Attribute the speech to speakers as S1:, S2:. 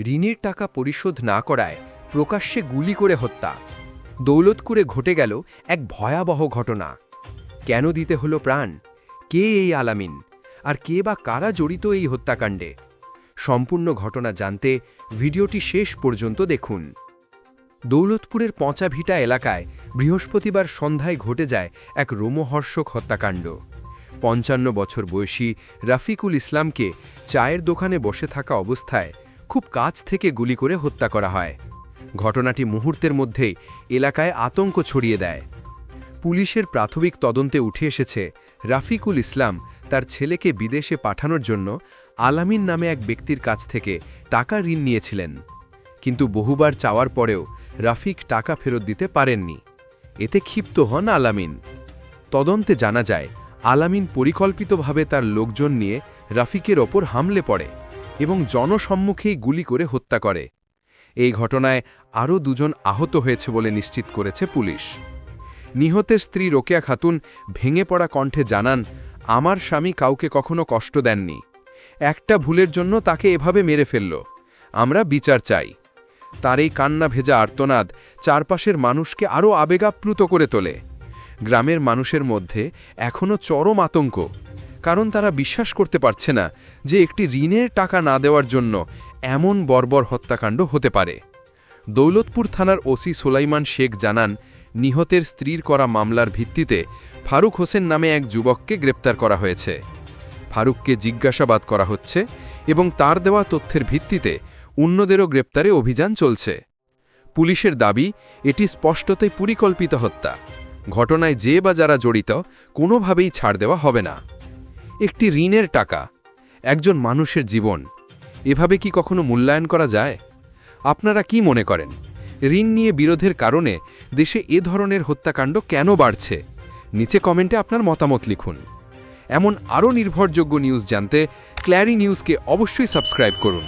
S1: ঋণের টাকা পরিশোধ না করায় প্রকাশ্যে গুলি করে হত্যা। দৌলতপুরে ঘটে গেল এক ভয়াবহ ঘটনা। কেন দিতে হলো প্রাণ? কে এই আলামিন? আর কে বা কারা জড়িত এই হত্যাকাণ্ডে? সম্পূর্ণ ঘটনা জানতে ভিডিওটি শেষ পর্যন্ত দেখুন। দৌলতপুরের পঁচাভিটা এলাকায় বৃহস্পতিবার সন্ধ্যায় ঘটে যায় এক রোমহর্ষক হত্যাকাণ্ড। ৫৫ বছর বয়সী রাফিকুল ইসলামকে চায়ের দোকানে বসে থাকা অবস্থায় খুব কাছ থেকে গুলি করে হত্যা করা হয়। ঘটনাটি মুহূর্তের মধ্যেই এলাকায় আতঙ্ক ছড়িয়ে দেয়। পুলিশের প্রাথমিক তদন্তে উঠে এসেছে রাফিকুল ইসলাম তার ছেলেকে বিদেশে পাঠানোর জন্য আলামিন নামে এক ব্যক্তির কাছ থেকে টাকা ঋণ নিয়েছিলেন, কিন্তু বহুবার চাওয়ার পরেও রাফিক টাকা ফেরত দিতে পারেননি। এতে ক্ষিপ্ত হন আলামিন। তদন্তে জানা যায় আলামিন পরিকল্পিতভাবে তার লোকজন নিয়ে রাফিকের ওপর হামলে পড়ে এবং জনসম্মুখেই গুলি করে হত্যা করে। এই ঘটনায় আরও দুজন আহত হয়েছে বলে নিশ্চিত করেছে পুলিশ। নিহতের স্ত্রী রোকেয়া খাতুন ভেঙে পড়া কণ্ঠে জানান, আমার স্বামী কাউকে কখনো কষ্ট দেননি। একটা ভুলের জন্য তাকে এভাবে মেরে ফেলল। আমরা বিচার চাই। তার এই কান্না ভেজা আর্তনাদ চারপাশের মানুষকে আরও আবেগাপ্লুত করে তোলে। গ্রামের মানুষের মধ্যে এখনও চরম আতঙ্ক, কারণ তারা বিশ্বাস করতে পারছে না যে একটি ঋণের টাকা না দেওয়ার জন্য এমন বর্বর হত্যাকাণ্ড হতে পারে। দৌলতপুর থানার ওসি সুলাইমান শেখ জানান, নিহতের স্ত্রীর করা মামলার ভিত্তিতে ফারুক হোসেন নামে এক যুবককে গ্রেপ্তার করা হয়েছে। ফারুককে জিজ্ঞাসাবাদ করা হচ্ছে এবং তার দেওয়া তথ্যের ভিত্তিতে অন্যদেরও গ্রেপ্তারে অভিযান চলছে। পুলিশের দাবি, এটি স্পষ্টতই পরিকল্পিত হত্যা। ঘটনায় যে বা যারা জড়িত কোনোভাবেই ছাড় দেওয়া হবে না। একটি ঋণের টাকা, একজন মানুষের জীবন, এভাবে কি কখনো মূল্যায়ন করা যায়? আপনারা কি মনে করেন, ঋণ নিয়ে বিরোধের কারণে দেশে এ ধরনের হত্যাকাণ্ড কেন বাড়ছে? নিচে কমেন্টে আপনার মতামত লিখুন। এমন আরও নির্ভরযোগ্য নিউজ জানতে ক্ল্যারি নিউজকে অবশ্যই সাবস্ক্রাইব করুন।